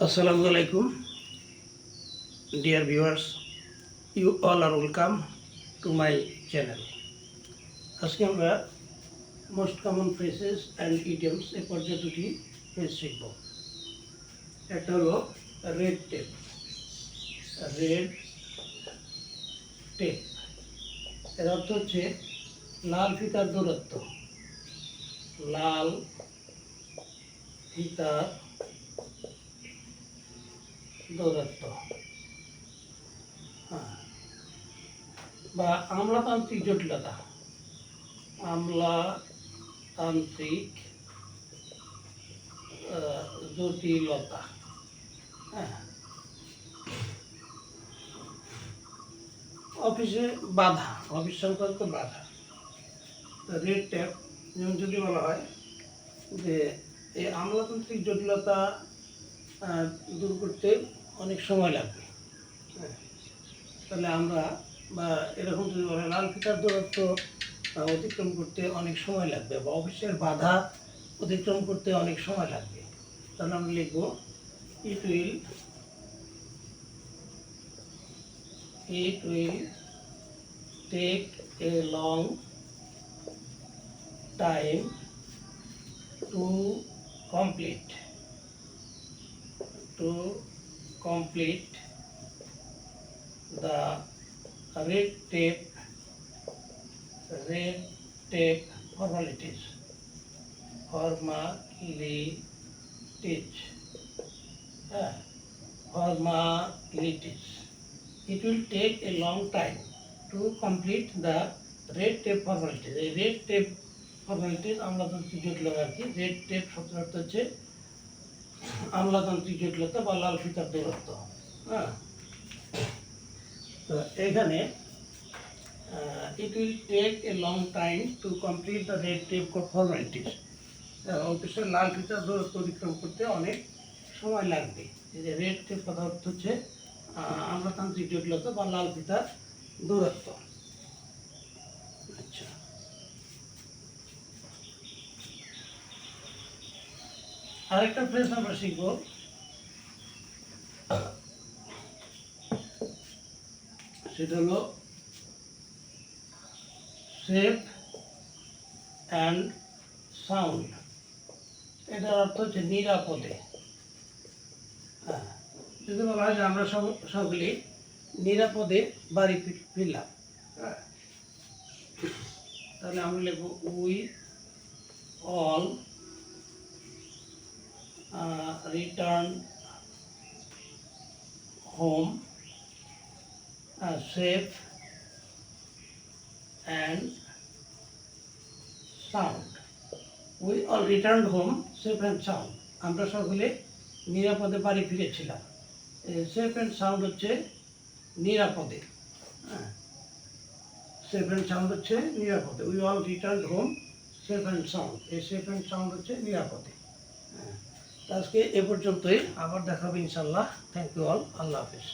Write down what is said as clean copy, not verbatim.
Assalamu alaikum, dear viewers. You all are welcome to my channel. আজকে আমরা most common phrases and idioms এ পর্যায়ে দুটি phrase শিখব। একটা হলো রেড টেপ। রেড টেপ এর অর্থ হচ্ছে লাল ফিতার দূরত্ব। লাল ফিতার দূরত্ব বা আমলাতান্ত্রিক জটিলতা। আমলাতান্ত্রিক জটিলতা। অফিসে বাধা, অফিস সংক্রান্ত বাধা। রেড ট্যাপ যেমন যদি বলা হয় যে এই আমলাতান্ত্রিক জটিলতা দূর করতে অনেক সময় লাগবে, তাহলে আমরা বা এরকম যদি বলা লাল ফিতার দূরত্ব অতিক্রম করতে অনেক সময় লাগবে বা অফিসের বাধা অতিক্রম করতে অনেক সময় লাগবে, তাহলে আমরা লিখব it will take a long time to complete the red tape formalities. It will take a long time to complete the red tape formalities. এই red tape formalities আমলাতান্ত্রিক জটিলতা আর কি। রেড টেপ শব্দের অর্থ হচ্ছে আমলাতান্ত্রিক জটিলতা বা লাল ফিতার দূরত্ব। তো এখানে it will take a long time to complete the red tape formalities. অফিসের লাল ফিতার দূরত্ব অতিক্রম করতে অনেক সময় লাগবে। এই যে রেড টেপ কথা অর্থ হচ্ছে আমলাতান্ত্রিক জটিলতা বা লাল ফিতার দূরত্ব। আচ্ছা, আরেকটা ফ্রেজ আমরা শিখব, সেটা হলো সেফ অ্যান্ড সাউন্ড। এটার অর্থ হচ্ছে নিরাপদে। যদি বলা হয় যে আমরা সকলে নিরাপদে বাড়ি ফিরলাম, তাহলে আমরা লিখব we all return home safe and sound. We all returned home safe and sound. আমরা সকলে নিরাপদে বাড়ি ফিরেছিলাম। সেফ অ্যান্ড সাউন্ড হচ্ছে নিরাপদে। সেফ অ্যান্ড সাউন্ড হচ্ছে নিরাপদে। We all return home safe and sound. এই সেফ অ্যান্ড সাউন্ড হচ্ছে নিরাপদে। আজকে এ পর্যন্তই, আবার দেখা হবে ইনশাল্লাহ। Thank you all. আল্লাহ হাফিজ।